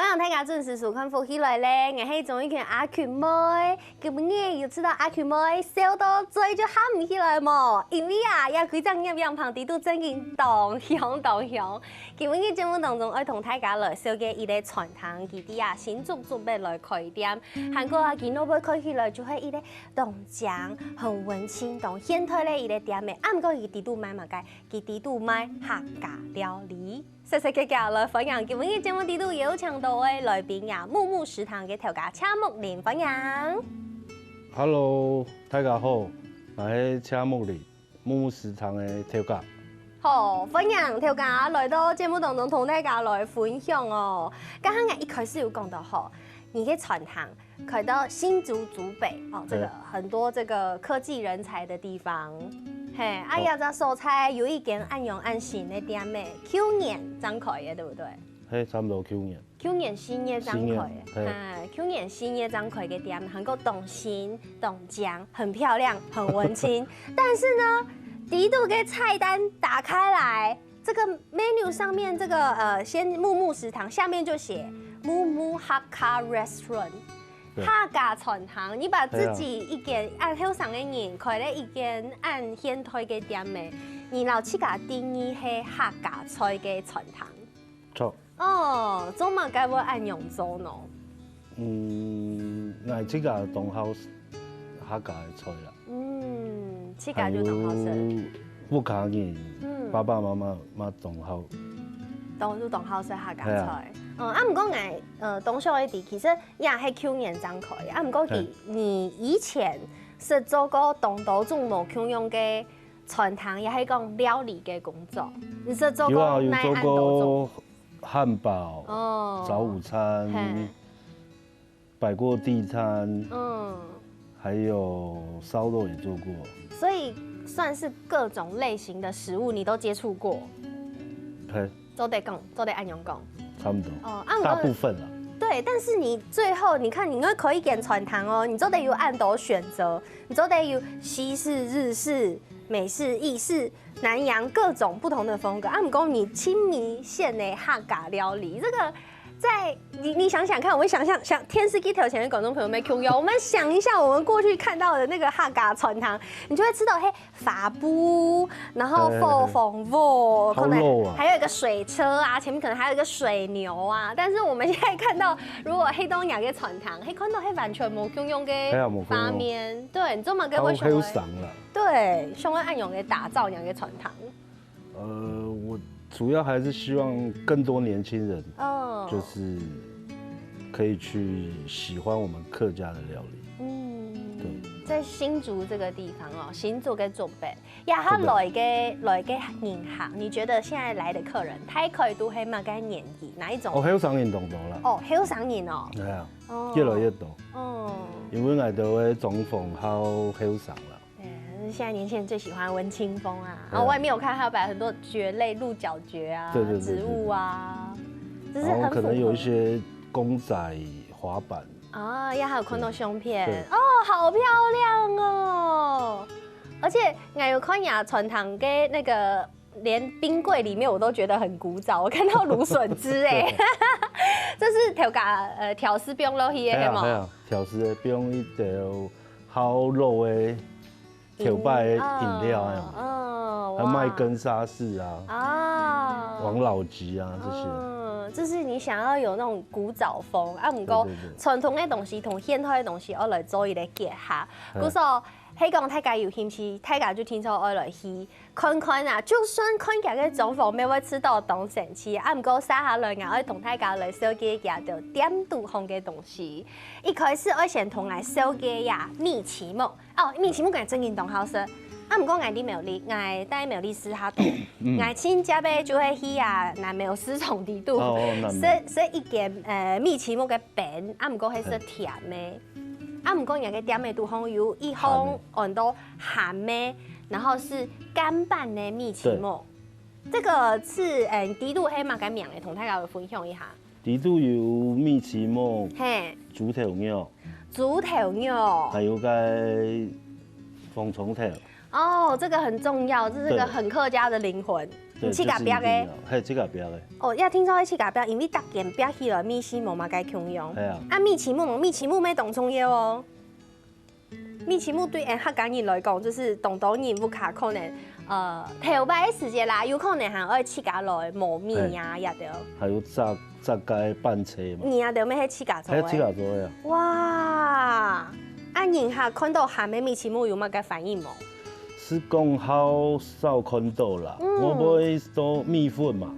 欢迎大家准时收看《福起来咧》，我是综艺圈阿群妹。今日又知道阿群妹笑到嘴就喊唔起来么？因为啊，也开张业样旁地都正经动向。今日节目当中，要同大家来小解伊个传统基地啊，新准备来开店。韩国啊，今日要开起来就系伊个动江，很温馨，同现代咧伊个店的。啊，唔过伊地都卖嘛个，伊地都卖客家料理。细细格格来分享，今日节目地都有请到的来宾呀，木木食堂嘅调家车木林分享。Hello， 大家好，我是车木林，木木食堂的调家。好，分享调家来到节目当中同大家来分享哦。刚刚我一开始有讲到吼，你嘅传统开到新竹竹北哦，这个很多这个科技人才的地方。嘿，啊，亚只蔬菜有一间按用按新的店咩？去年张开的，对不对？嘿，差不多去年。去年新业张开的，去年新业张开的店，很够动心动江，很漂亮，很文青。但是呢，第一度给菜单打开来，这个 menu 上面这个先木木食堂，下面就写木木哈卡 restaurant。客家传统，你把自己一间按后上的人开了一间按现代的店的，你老去甲定义是客家菜的传统。错。哦，做嘛该要按用做呢？我这个东好客家的菜啦。这个就东好食。不卡人，爸爸妈妈东好。东好食客家菜。唔过东小的地其实也系去年张开的，唔过你以前是做过东岛种无共用的传统，也系讲料理的工作。你是做过哪按多种？汉堡，早午餐，摆过地摊，还有烧肉也做过。所以算是各种类型的食物你都接触过。都得按用讲。差不多大部分了。对，但是你最后你看，你可以点传统哦，你都得有按斗选择，你都得有西式、日式、美式、意式、南洋各种不同的风格。不过你亲民县的客家料理，这个在你想想看，我们想电视机头前的观众朋友们 Q 友，我们想一下我们过去看到的那个客家传统，你就会知道法布，然后凤可能还有一个水车啊，前面可能还有一个水牛啊。但是我们现在看到，如果黑东亚的传统，看到完全没共用的画面，对，你这么跟我想对，想要按用的打造两个传统。我主要还是希望更多年轻人，就是可以去喜欢我们客家的料理。对，在新竹这个地方哦，新竹跟竹北，呀，他来个银行，你觉得现在来的客人，大概都系乜嘅年纪？哪一种？好上人多啦。好上人哦。係啊，越來越多。因為我哋嘅中風好上啦。现在年轻人最喜欢文青风啊，然后外面有看还有摆很多蕨类、鹿角蕨啊，植物啊，就是很符合。可能有一些公仔滑板啊，还有看到胸片哦，好漂亮哦！而且我有看呀，传统的那个连冰柜里面我都觉得很古早，我看到芦笋汁哎，这是调丝不用落去的吗？调丝的不用一条烤肉的。调摆的饮料还卖根沙士王老吉这些。就是你想要有那种古早风不过传统的东西同现代的东西，我来做一个结合。故说，讲大家有兴趣，大家就听说我来去看看啊。就算看起来中风没会吃到东神奇，不过撒下来我同大家来小解下到点度红的东西。一开始我先同来小解呀蜜奇木。蜜奇木係真件當好食，不過我啲苗栗，我帶苗栗斯哈度，我親家輩就會去南苗絲從地度，所以一件蜜奇木嘅餅，不過係食甜的，不過人嘅點的都好有一項很多鹹的，然後是乾拌的蜜奇木，這個是地度係嘛嘅名嘅，同大家分享一下。地度有蜜奇木，豬頭肉。豬頭肉，還有個鳳蟲頭。這個很重要，這是個很客家的靈魂。七甲标的，嘿，七甲标的。哦，要听说迄七甲标，因为搭件标起来米西木嘛该共用。系啊。啊，米奇木没懂中药哦。米奇木对客家人来讲，就是懂人不卡可能头摆的时间啦，有可能还爱七甲来磨米呀，也着。还有炸鸡拌车嘛。你啊，着咩迄七甲做的？迄七甲做的啊。哇！啊，人下看到咸的米奇木有乜个反应无？是讲好少看到啦，我买做米粉嘛。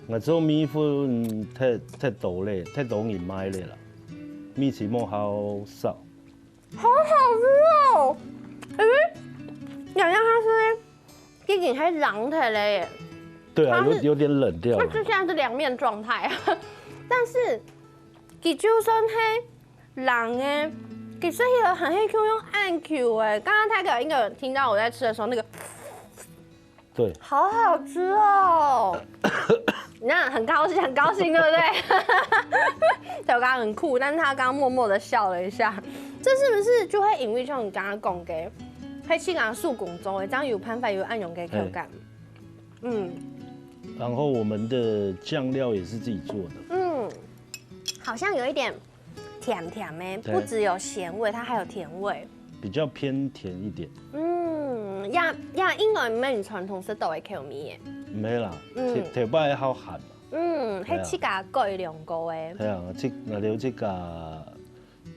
我做米粉太多咧，太多人买咧啦。米奇木好少。好好吃哦！洋洋它是已经还冷起来耶。对啊，有点冷掉了。它就现在是凉面状态，但是它就算是冷的，其实也很会用按 Q 哎。刚刚泰哥应该有听到我在吃的时候那个，对，好好吃哦。那很高兴，对不对？小刚很酷，但是他刚刚默默的笑了一下，这是不是就会因为像你刚刚讲的，黑气港素滚中的，这样有pan法有按用给口感。然后我们的酱料也是自己做的。好像有一点甜甜的，不只有咸味，它还有甜味，比较偏甜一点。因为没有传统式都会口味的。没啦，头摆好咸嘛。迄七家各有两个诶。系啊，那了这个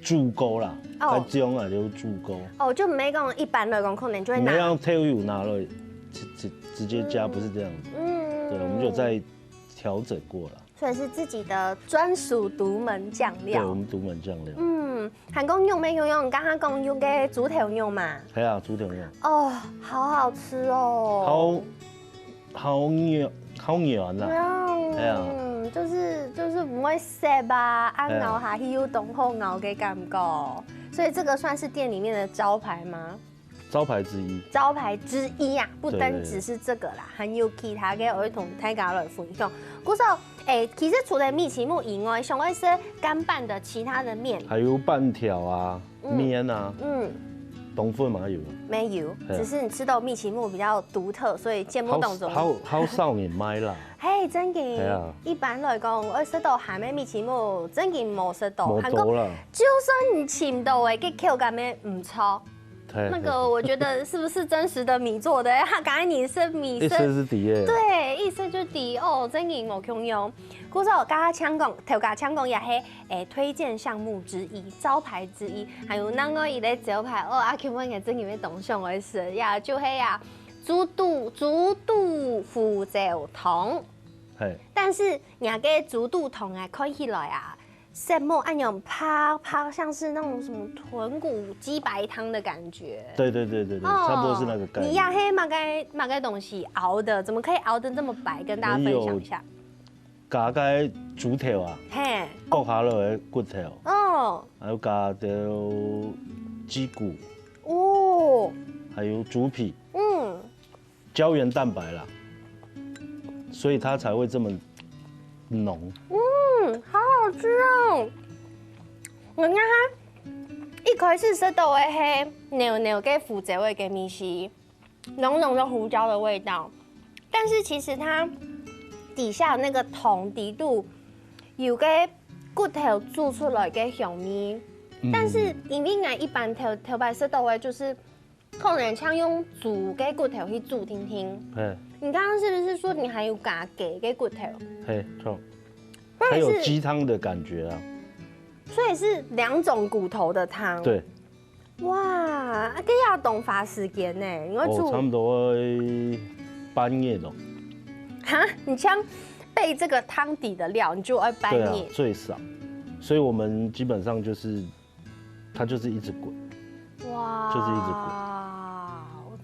猪膏啦，较种啊了猪膏。哦，就没讲一般来讲可能就会拿。没让退油拿了，直接加，不是这样子。对，我们就再调整过了。所以是自己的专属独门酱料。对，我们独门酱料。韩公用没用？刚刚讲用嘅猪头肉嘛。系啊，猪头肉。哦，好好吃哦。好软啦。系啊。就是不会涩吧，咬下去有浓厚咬的感觉。所以这个算是店里面的招牌吗？招牌之一呀，不单只是这个啦，还有其他嘅儿童大家来分享。故说，其实除了米奇木以外，像一些干拌的其他的面，还有半条啊、面啊，冬粉嘛有。没有，只是你吃到米奇木比较独特，所以见不懂种。好少人买啦。嘿，真嘅，一般来讲，我食到咸的米奇木，真嘅冇食到。冇多啦。就算你请到嘅，佢口感咩唔错。那个我觉得是不是真实的米做的？他刚才你是米，意思是底耶。对，意思就是底哦，真嘅冇空用。故说刚刚抢讲，头家抢讲也是推荐项目之一，招牌之一。还有那个伊咧招牌哦，阿 Q 问嘅真嘅东西我是呀，就系呀，猪肚腐椒汤。但是人家猪肚汤啊，看起来啊。什么按钮啪，像是那种什么豚骨鸡白汤的感觉。对，差不多是那个概念。你呀黑马该东西熬的，怎么可以熬得这么白？跟大家分享一下。加个猪头啊，剥下来的骨头，还有加到鸡骨，还有猪皮，胶原蛋白啦，所以它才会这么浓。好好吃哦！人家它一开始吃到的黑牛跟腐椒味给米西，浓浓的胡椒的味道，但是其实它底下那个桶底肚有个骨头煮出来的香味，但是因为俺一般头摆吃到的就是可能像用猪的骨头去煮听听。你刚刚是不是说你还有加鸡的骨头？错。还有鸡汤的感觉啊，所以是2种骨头的汤。对，哇，这要懂法时间呢，你会煮差不多半夜的。哈，你像备这个汤底的料，你就要半夜。对啊，最少，所以我们基本上就是它就是一直滚，哇，就是一直滚，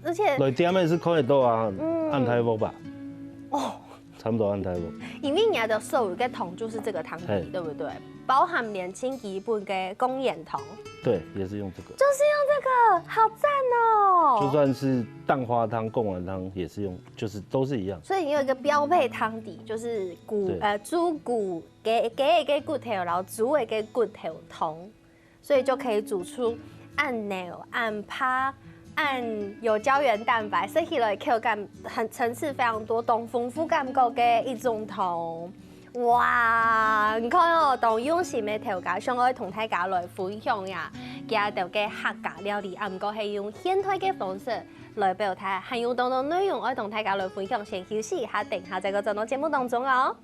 而且来店面是看得到啊，按台波吧。差不多按台波。因为你的手有个桶就是这个汤底，对不对？包含连清基本的公眼桶。对，也是用这个。就是用这个，好赞哦！就算是蛋花汤、贡丸汤也是用，就是都是一样。所以你有一个标配汤底，就是猪骨给骨头，然后猪的给骨头汤，所以就可以煮出按牛、按趴，按有胶原蛋白，吃起来口感很层次非常多，同丰富感够嘅一种糖。哇，你看哦，同用心的调价，想要同大家来分享呀，加到嘅客家料理，啊，唔过系用现代嘅方式来表达，还有当中内容我同大家来分享，先休息一下，等下再个进到节目当中哦。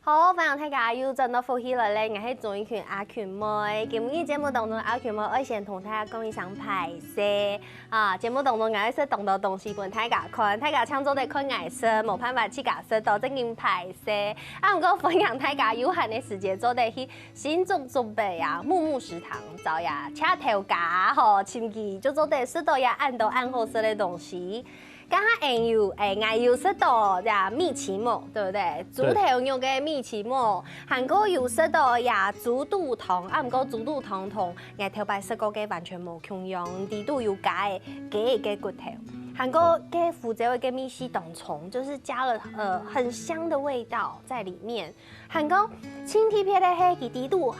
好，欢迎大家又进到福喜来咧，我係總權阿權妹。今日節目當中，阿權妹我先同大家講一聲排泄啊！節目當中我係說動到東西俾大家看，大家搶咗嚟看顏色，冇辦法去解釋到正經排泄。啊，唔過分享大家有限嘅時間做得去新竹準備啊，木木食堂找呀，車頭架吼，前期就做得食到呀按到按好食嘅東西。剛剛我有食到呀米奇膜，對不對？豬頭肉嘅米奇膜，韓國有食到呀豬肚湯，啊唔過豬肚湯同我頭擺食過嘅完全冇共樣，啲都有加嘅雞嘅骨頭。韓國嘅福州嘅米西當蟲，就是加了很香的味道在裡面。韓國青提片的黑底肚，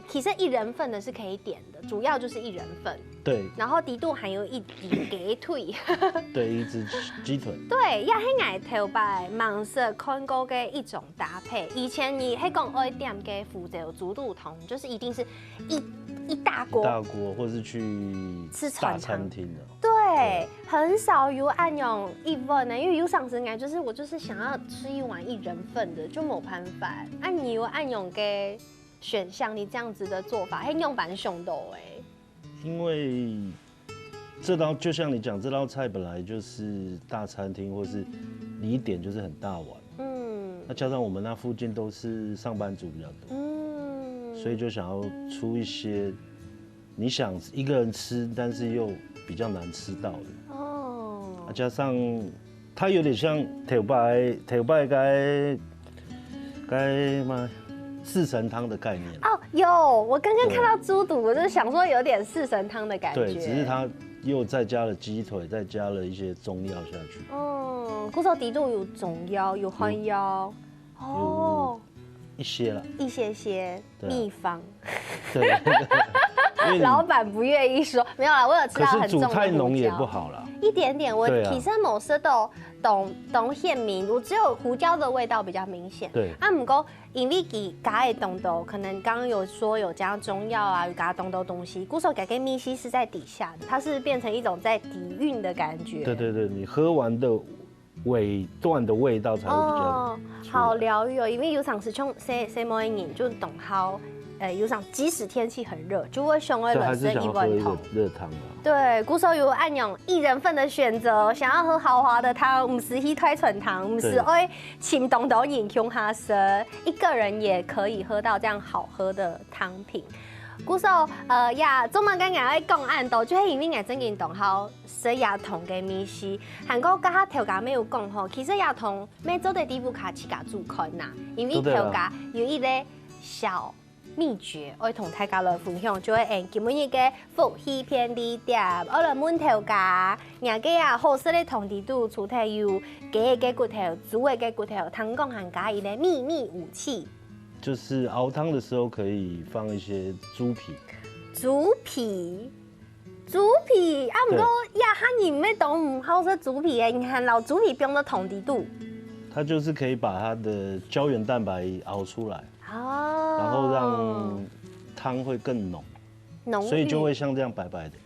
其實1人份的是可以點的，主要就是1人份。对，然後底肚還有一碟雞腿，对，一隻雞腿。對，也係我頭擺網上看過嘅一種搭配。以前你係講愛點嘅福州豬肚湯，就是一定是一大鍋，大鍋，或是去吃大餐廳的。對，很少有按用一份呢，因為有上次我就是我就是想要吃一碗1人份的，就冇辦法。按你有按用嘅選項，你這樣子的做法，係用蠻兇的哎。因為這道就像你講，這道菜本來就是大餐廳，或是你一點就是很大碗，那加上我們那附近都是上班族比較多，所以就想要出一些你想一個人吃，但是又比較難吃到的。加上它有點像頭擺該嘛。四神湯的概念哦，有，我剛剛看到豬肚，我就想說有點四神湯的感覺。對，只是它又再加了雞腿，再加了一些中藥下去。嗰首底肚有中藥，有漢藥，哦，一些啦，一些秘方。對，老闆不願意說，沒有啦，我有吃到很重的胡椒。可是煮太濃也不好啦。一點點，我其實冇食到懂顯明，我只有胡椒的味道比較明顯。對，啊，不過因為佢加的東東，可能剛剛有說有加中藥啊，有加東西，故說改跟米西是在底下的，它是變成一種在底蘊的感覺。對，你喝完的尾段的味道才會比較好療癒哦，因為有常時像什麼人就懂好。有場即使天氣很熱，就會想要人生一碗湯。熱湯啊。對，古時候有按用1人份的選擇，想要喝豪華的湯，唔是去推純湯，唔是愛清東東飲窮下色，一個人也可以喝到這樣好喝的湯品。古時候呀，中文跟人講按到，就係因為我真經懂好食牙痛嘅米西。韓國家頭家沒有講吼，其實牙痛咩做的地步卡起家做看呐，因為頭家有一個小秘訣，我同大家來分享，就係今日嘅福喜便利店，我來問頭家，人家啊好食的湯底肚，除咗有雞嘅骨頭、豬嘅骨頭，湯講還加一個秘密武器，就是熬湯的時候可以放一些豬皮。豬皮啊！唔過呀，哈你咩都唔好食豬皮嘅，你看老豬皮變咗湯底肚，它就是可以把它的膠原蛋白熬出來。然後讓湯會更濃，所以就會像這樣白白的。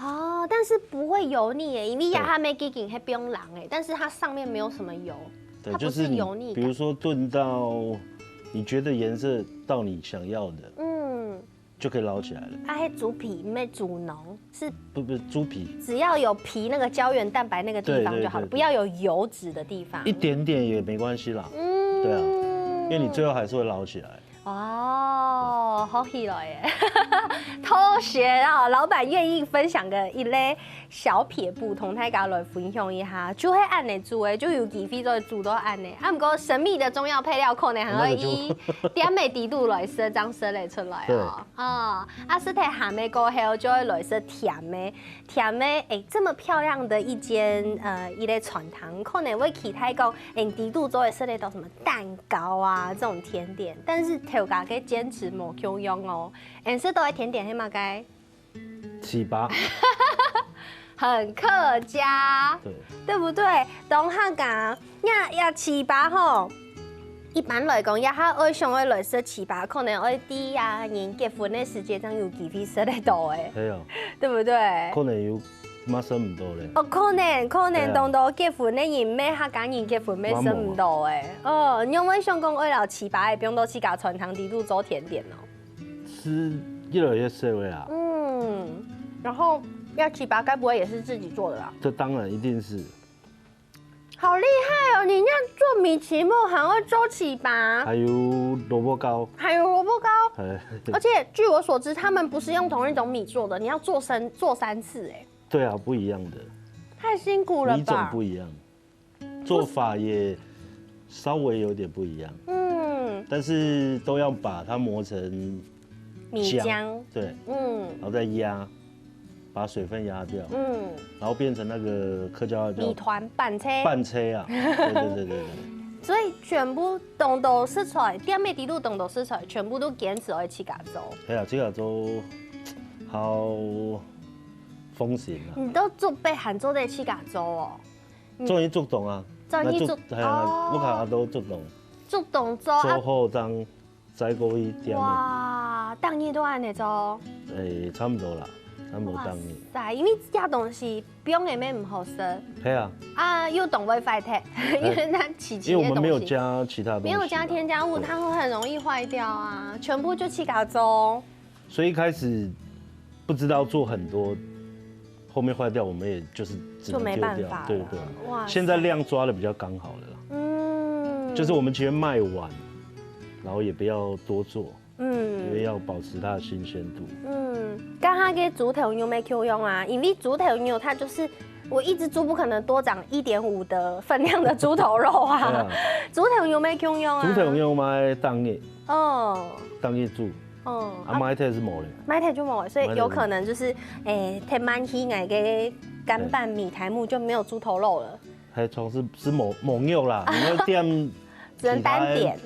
哦，但是不會油膩耶，因為它沒給你係不用瓤哎，但是它上面沒有什麼油，對，它不是油膩。比如說燉到你覺得顏色到你想要的，就可以撈起來了。它係豬皮沒煮濃，是不豬皮，只要有皮那個膠原蛋白那個地方就好了，不要有油脂的地方。一點點也沒關係啦。對啊。因為你最後還是會撈起來。哦，好喜来耶！偷学啊，老板愿意分享的一类小撇步，同大家来分享一下，就会按你煮的，就有几飞都煮到按的。啊，不过神秘的中药配料可能还会以点美低度来设张设类出来哦。啊，是睇咸的过后就会来设甜的，甜的哎，这么漂亮的一间一类传堂，可能会其他讲，低度都会设类到什么蛋糕啊这种甜点，但是头家给坚持冇用用哦，是都会甜点黑嘛该。7、8，很客家，对不对？当下讲也7、8吼，一般来讲，也较爱上爱来说7、8，可能爱啲啊人结婚的时间上有几费说得到的，对不对？可能有马生唔到咧。哦，可能当到结婚的人咩客家人结婚咩生唔到诶。哦，因为想讲爱到7、8的，不用到去家传堂地度做甜点哦。是越来越社会啦。然后要7、8，该不会也是自己做的啦？这当然一定是。好厉害哦！你那做米奇木还会做7、8，还有萝卜糕，而且据我所知，他们不是用同一种米做的，你要做3次哎。对啊，不一样的。太辛苦了吧？米种不一样，做法也稍微有点不一样。但是都要把它磨成米浆，对，然后再压。把水分压掉，然后变成那个客家叫米团拌车啊，对。所以全部东都食材，店面底路东都食材，全部都坚持去七甲州。对啊，七甲州好风行啊！你都做被喊做在七甲州哦？终于做懂啊！终于做，系啊，我看都做懂。做懂做好当再过一点。哇，当年都安尼做？差不多啦。哇塞，因为这东西不用也没唔好吃。对啊。啊，又懂会坏它，因为它起因为我们没有加其他东西，没有加添加物，它会很容易坏掉啊。全部就七嘎粥。所以一开始不知道做很多，后面坏掉，我们也就是只能丢掉。对。哇。现在量抓的比较刚好了啦。就是我们其实卖完，然后也不要多做。因为要保持它的新鲜度。刚刚给猪头牛没 Q 用啊，因为猪头牛它就是我一只猪不可能多长1.5的分量的猪头肉啊。猪头牛没 Q 用啊。猪头牛买当日。当日煮。买太是冇嘞。买太就冇，所以有可能就是太慢起来嘅干拌米苔目就没有猪头肉了。还从是猛肉啦，你要点只能单点。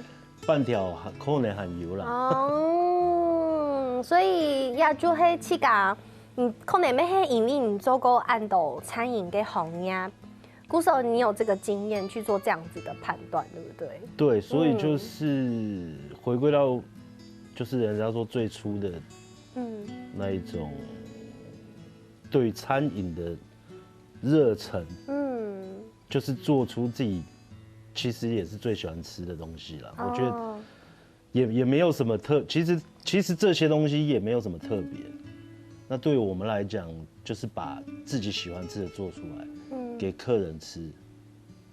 半条可能含油啦。所以也就迄七家，可能要迄因为你做过按到餐饮嘅行业，古时候你有这个经验去做这样子的判断，对不对？对，所以就是回归到，就是人家说最初的，那一种对餐饮的热忱，就是做出自己。其实也是最喜欢吃的东西啦，我觉得也没有什么其实这些东西也没有什么特别。那对于我们来讲，就是把自己喜欢吃的做出来，给客人吃，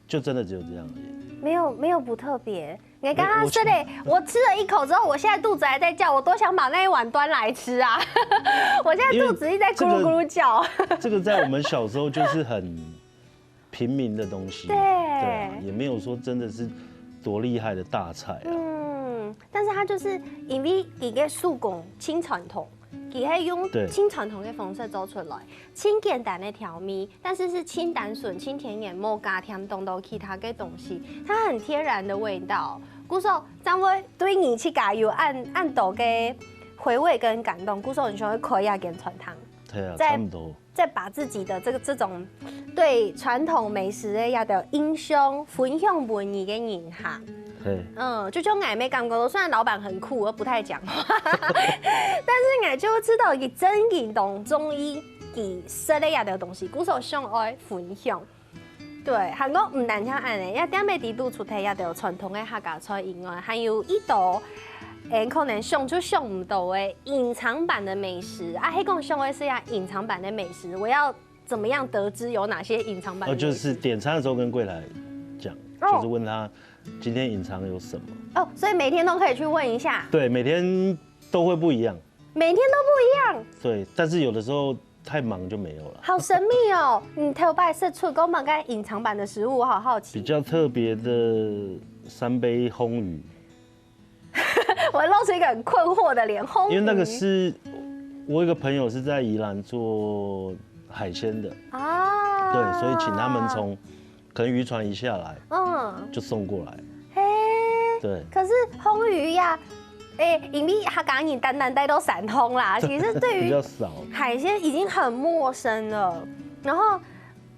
就真的只有这样而已。没有不特别。你刚刚说的，我吃了一口之后，我现在肚子还在叫，我多想把那一碗端来吃啊！我现在肚子一直在咕噜咕噜叫。这个在我们小时候就是很。平民的东西，对啊，也没有说真的是多厉害的大菜啊。但是它就是因为一个手工轻传统，它可以用轻传统的方式做出来，轻简单的调味，但是是清淡顺、清甜盐，没加添东到其他的东西，它很天然的味道。故说，咱会对你去加有按到的回味跟感动，故说你就会可以跟传汤。对啊，差不多。再把自己的这种对传统美食的要的印象分享给你的人哈。就像我没感觉，虽然老板很酷，而不太讲话，但是我就知道，伊真正当中伊说的要的东西，古时候想爱分享。对，韩国唔单像安尼，要点咩地度出题要有传统的客家菜以外，还有一道。可能想就想唔到的隐藏版的美食啊，黑讲想的是隐藏版的美食，我要怎么样得知有哪些隐藏版的美食？就是点餐的时候跟柜台讲。就是问他今天隐藏有什么。哦，所以每天都可以去问一下。对，每天都会不一样。每天都不一样。对，但是有的时候太忙就没有了。好神秘哦！你头摆是出公满该隐藏版的食物，我好好奇。比较特别的3杯烘鱼。我露出一个很困惑的脸，烘鱼。因为那个是我有一个朋友是在宜兰做海鲜的啊，对，所以请他们从可能渔船一下来，就送过来。嘿，对。可是烘鱼呀，因为他刚刚单带都散烘啦，其实对于比较少海鲜已经很陌生了。然后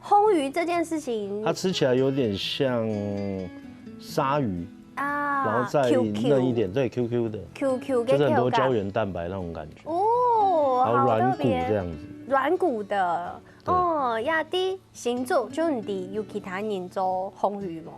烘鱼这件事情，它吃起来有点像鲨鱼。然后再嫩一点，对 ，QQ 的 ，QQ 就是很多胶原蛋白那种感觉哦，然后软骨这样子，软骨的哦，亚迪新做就你有其他人做烘鱼吗？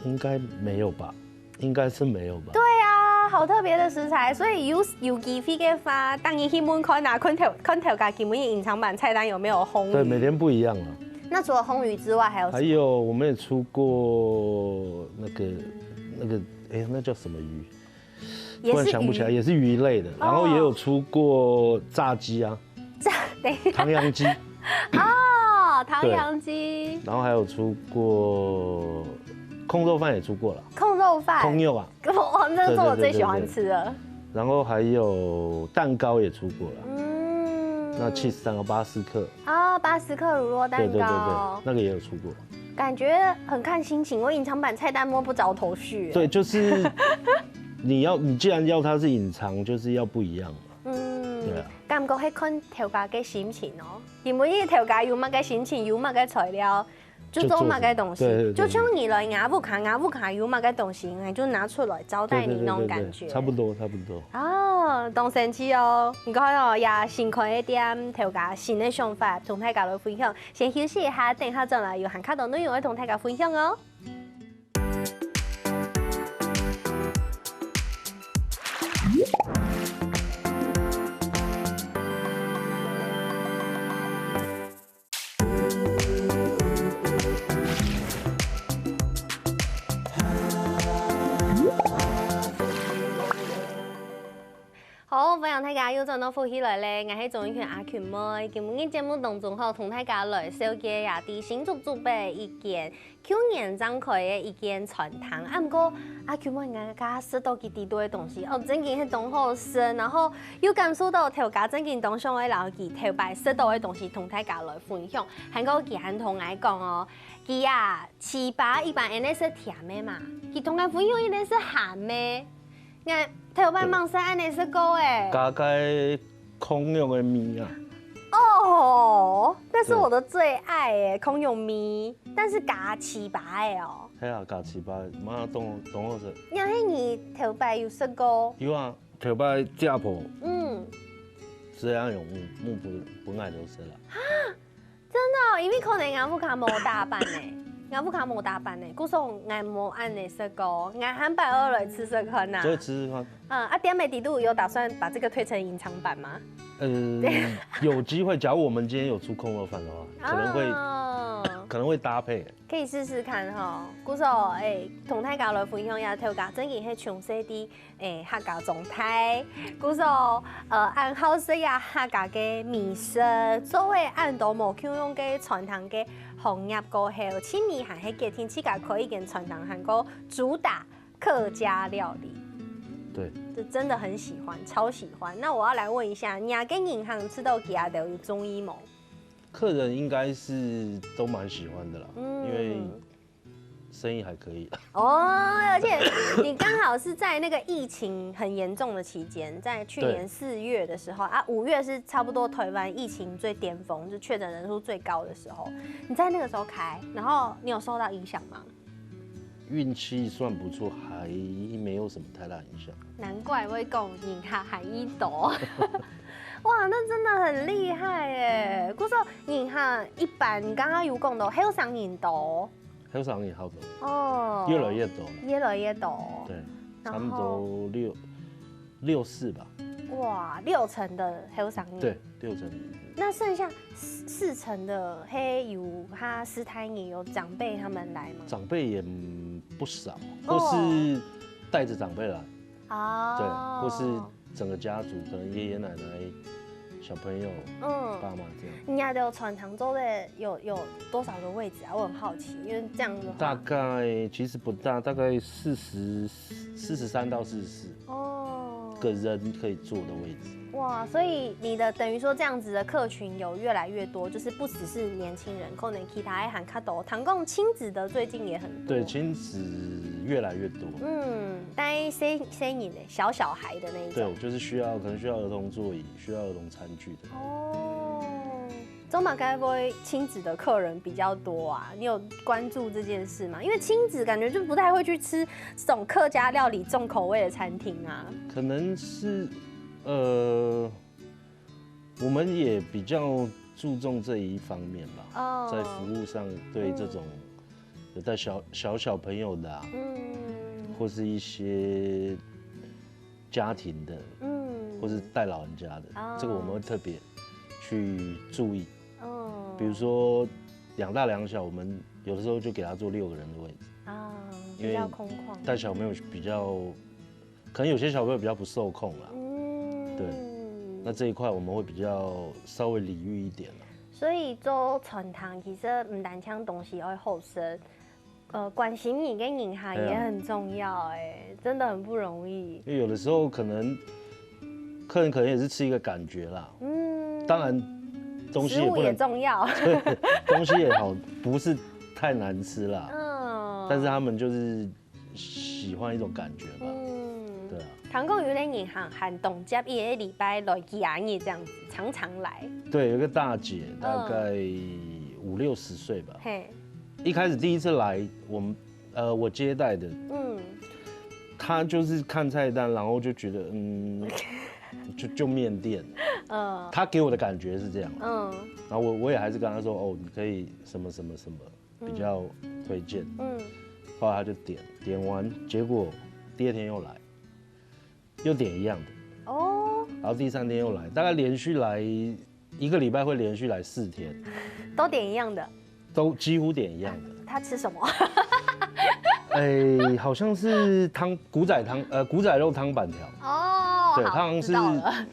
应该没有吧？应该是没有吧？对啊，好特别的食材，所以有机会嘅话，当然去问看哪看条家基本隐藏版菜单有没有烘鱼？对，每天不一样啊。那除了烘鱼之外，还有什么？还有我们也出过那个，那叫什么鱼？突然想不起来，也是鱼类的。然后也有出过炸鸡啊，唐扬鸡。哦，唐扬鸡。然后还有出过控肉饭，也出过了。控肉饭。控肉啊。哇，这个是我最喜欢吃的。然后还有蛋糕也出过了。那cheese蛋糕80克啊，80克乳酪蛋糕，对，那个也有出过，感觉很看心情。我隐藏版菜单摸不着头绪。对，就是你既然要它是隐藏，就是要不一样嘛。对啊。感覺係看調價嘅心情哦，因為呢調價有乜嘅心情，有乜嘅材料，就做乜嘅東西。就像你來雅布卡有乜嘅東西，就拿出來招待你那種感覺。差不多。哦，當神奇哦！唔該哦，也先開一點調價新嘅想法，同大家來分享。先休息一下，等下再來有行卡度內容會同大家分享哦。好，歡迎大家又轉到復起來咧，我係綜藝圈阿權妹。今日節目當中同大家來紹介下啲新竹準備一件去年展開嘅一件傳統。啊，不過阿權妹我家識到幾多嘅東西，真件係懂好深，然後又感受到頭家真件當上嘅老幾頭擺識到嘅東西，同大家來分享。還個佢還同我講哦，佢啊糍粑一般應該是甜嘅嘛，佢同我分享應該是鹹嘅。我頭擺網上安尼是講誒，加cái空用的米啊。哦，那是我的最愛誒，空用米，但是加糍粑誒哦。係啊，加糍粑，馬上懂好食。因為你頭擺有食過？有啊，頭擺家婆。這樣用木本來都是啦。啊，真的，因為可能我卡冇打扮誒。我卡冇打扮呢，故說我冇按你食過，我喊拜二來吃吃看吶。所以吃吃看。點美底度有打算把這個推成隱藏版嗎？有機會。假如我們今天有出控肉飯的話，可能會搭配。可以試試看哈。故說同大家來分享一下頭家，真嘅係詳細啲客家狀態。故說按好食呀客家嘅美食，作為按到冇溝用嘅傳統嘅行業過後，前面還係嘅天氣家可以跟傳統韓國主打客家料理。對，就真的很喜歡，超喜歡。那我要來問一下，你跟銀行吃到幾下都有中醫嗎？客人應該是都蠻喜歡的啦，因為生意還可以。哦，而且你剛好是在那個疫情很嚴重的期間，在去年4月的時候啊，5月是差不多台灣疫情最巔峰，就確診人數最高的時候，你在那個時候開，然後你有受到影響嗎？運氣算不錯，還沒有什麼太大影響。難怪會講銀行還一朵。哇，那真的很厲害耶！故說銀行一般剛剛有講到，還有上癮多，還有上癮好多哦，越來越多，越來越多，對，差不多6、4吧。哇，6成的黑桑叶。对，6成。那剩下4成的黑有他斯坦尼有长辈他们来吗？长辈也不少，或是带着长辈来。哦。对，或是整个家族，可能爷爷奶奶、小朋友、爸妈这样。你家的传堂周的有多少个位置啊？我很好奇，因为这样的话。大概其实不大，大概43到44。个人可以坐的位置。哇，所以你的等于说这样子的客群有越来越多，就是不只是年轻人，可能其他还看多，唐共亲子的最近也很多。对，亲子越来越多。但生你的小孩的那一种。对，就是可能需要儿童座椅，需要儿童餐具的。中马该不会亲子的客人比较多啊？你有关注这件事吗？因为亲子感觉就不太会去吃这种客家料理重口味的餐厅啊。可能是我们也比较注重这一方面吧。在服务上对这种有带小朋友的啊，或是一些家庭的，或是带老人家的，这个我们会特别去注意。比如说2大2小，我们有的时候就给他坐6个人的位置啊，比较空旷。带小朋友比较，可能有些小朋友比较不受控啦。对，那这一块我们会比较稍微礼遇一点啦。所以做传堂其实唔单枪东西要后生，关心你跟银行也很重要真的很不容易。因为有的时候客人可能也是吃一个感觉啦。当然。东西食物也重要，对，东西也好，不是太难吃啦。但是他们就是喜欢一种感觉吧。对啊。唐共有点银行喊董家一个礼拜来养你这样子，常常来。对，有个大姐，大概50-60岁吧。一开始第一次来，我接待的，她就是看菜单，然后就觉得就面店。他给我的感觉是这样，然后我也还是跟他说，你可以什么什么什么比较推荐，后来他就点完，结果第2天又来，又点一样的，然后第3天又来，大概连续来1个礼拜会连续来4天，都点一样的，都几乎点一样的。他吃什么？好像是古仔肉汤板条。对，他好像是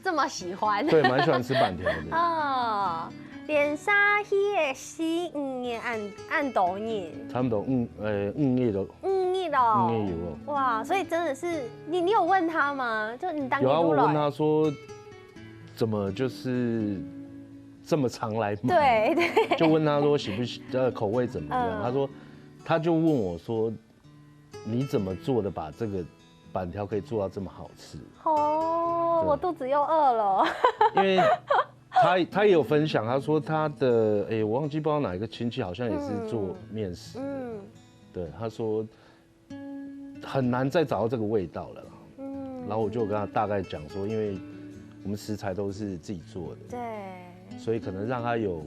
这么喜欢，对，蛮喜欢吃板条的。连沙希的西也按豆叶，他们都叶的，叶有哇，所以真的是你有问他吗？就你当有啊，我问他说怎么就是这么常来买？对，就问他说喜不喜口味怎么样？他就问我说你怎么做的把这个板条可以做到这么好吃？我肚子又饿了。因为他也有分享，他说他的我忘记不知道哪一个亲戚好像也是做面食，对，他说很难再找到这个味道了啦。然后我就跟他大概讲说，因为我们食材都是自己做的，对，所以可能让他有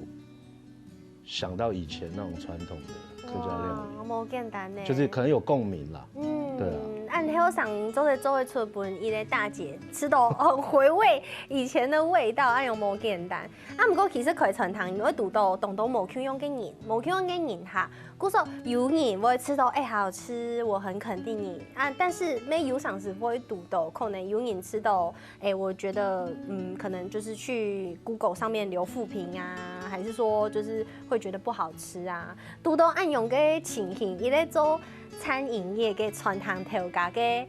想到以前那种传统的客家料理，冇简单呢，就是可能有共鸣啦。对啊。按黑上周会出本一类大姐吃到很回味以前的味道，按用冇简单。不过其实可以传糖，因为读到懂冇去用跟人，冇去用跟人哈。故说有人会吃到好吃，我很肯定你但是没有上是不会读到，可能有人吃到我觉得可能就是去 Google 上面留负评啊，还是说就是会觉得不好吃啊。读到按用个情形，伊咧做餐饮业嘅传统调价嘅，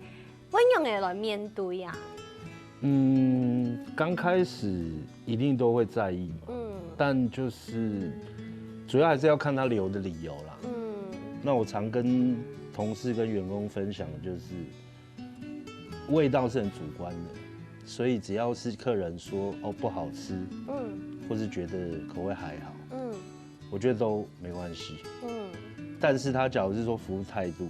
怎样嘅来面对啊？刚开始一定都会在意嘛，但就是主要还是要看他留的理由啦。那我常跟同事跟员工分享的就是，味道是很主观的，所以只要是客人说不好吃，或是觉得口味还好，我觉得都没关系，但是他假如是说服务态度，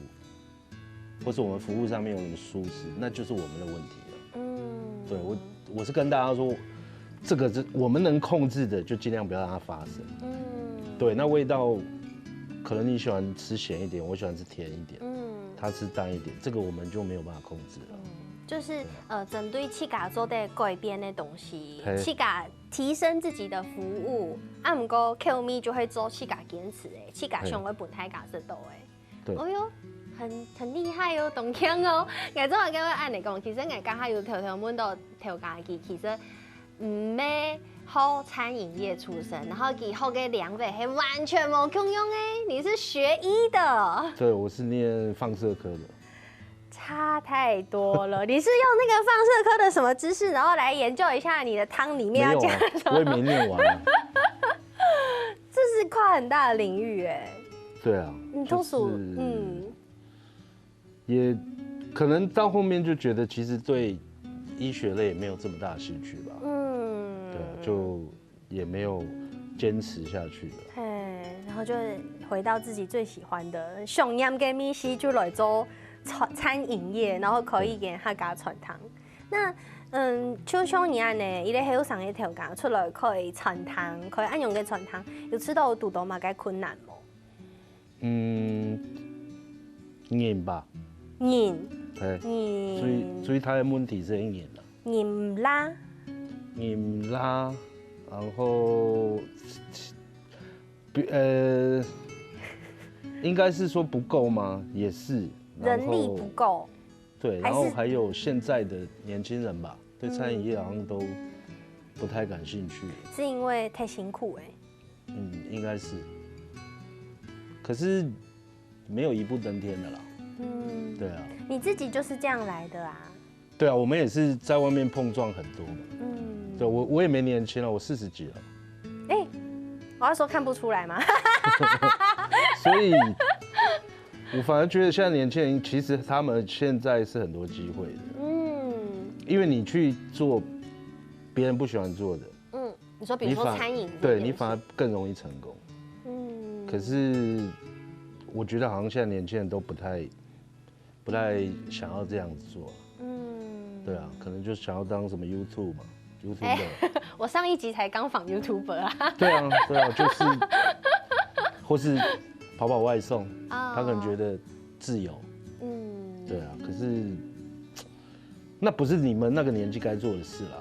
或是我们服务上面有什么疏失，那就是我们的问题了。对，我是跟大家说，这个是我们能控制的，就尽量不要让它发生。对，那味道可能你喜欢吃咸一点，我喜欢吃甜一点，他吃淡一点，这个我们就没有办法控制了。就是针对自家做的改变的东西，自家提升自己的服务，啊，唔过 Q 就会做自家坚持的，自家想要本太家是到的。对。哎呦，很厉害哦，动听哦。我总係咁樣按你講，其實我家下有條門到調家己，其實唔咩好餐飲業出身，然後以後嘅兩位係完全冇共用誒，你是學醫的。對，我是念放射科的。差太多了，你是用那個放射科的什麼知識，然後來研究一下你的湯裡面要加什麼？我也沒念完。這是跨很大的領域哎。對啊。你都屬也可能到後面就覺得其實對醫學類也沒有這麼大的興趣吧。對，就也沒有堅持下去了。然後就回到自己最喜歡的上音嘅咪西，就來做餐飲業，然後可以給客家傳湯。那就像你安呢，伊咧喺上一條街出來可以傳湯，可以按用嘅傳湯，有吃到拄到嘛嘅困難冇？嚴吧。嚴。所以他的問題是很嚴的。嚴啦。嚴啦，然後應該是說不夠嗎？也是。人力不夠。對，然後還有現在的年輕人吧，對餐飲業好像都不太感興趣。是因為太辛苦哎。應該是。可是沒有一步登天的啦。對啊。你自己就是這樣來的啊。對啊，我們也是在外面碰撞很多嘛。對，我也沒年輕了，我40幾了。我要說看不出來嗎？所以。我反而覺得現在年輕人其實他們現在是很多機會的，因為你去做別人不喜歡做的，你說比如說餐飲，對你反而更容易成功，可是我覺得好像現在年輕人都不太想要這樣子做，對啊，可能就想要當什麼 YouTube 嘛，YouTuber。我上一集才剛訪 YouTuber 啊。對啊，就是或是。跑外送，他可能覺得自由，對啊，可是那不是你們那個年紀該做的事啦，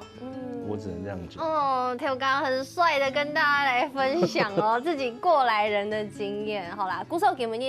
我只能這樣講。條剛很帥的跟大家來分享哦，自己過來人的經驗。好啦，鼓手給我們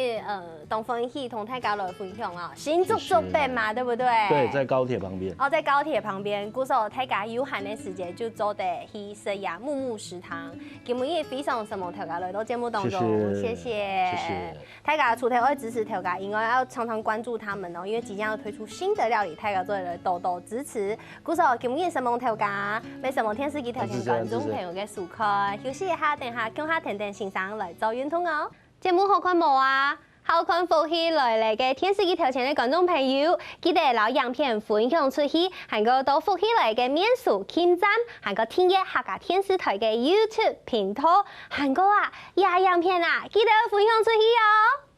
同分享，同大家來分享啊，新竹竹北嘛，對不對？對，在高鐵旁邊。在高鐵旁邊，鼓手大家有閒的時間就做得去食下木木食堂，給我們非常什麼大家來到節目當中，謝謝。大家除了會支持大家，應該要常常關注他們哦，因為即將要推出新的料理，大家做的多多支持。鼓手給我們什麼大家？為什麼電視機頭前觀眾朋友嘅訴求？休息一下，等下叫下婷婷先生來做運動哦。節目好看冇啊？好看福氣來嘅電視機頭前嘅觀眾朋友，記得攞影片分享出去，還個到福氣來嘅面書傾讚，還個訂閱客家電視台嘅 YouTube 頻道，還個影片記得分享出去哦。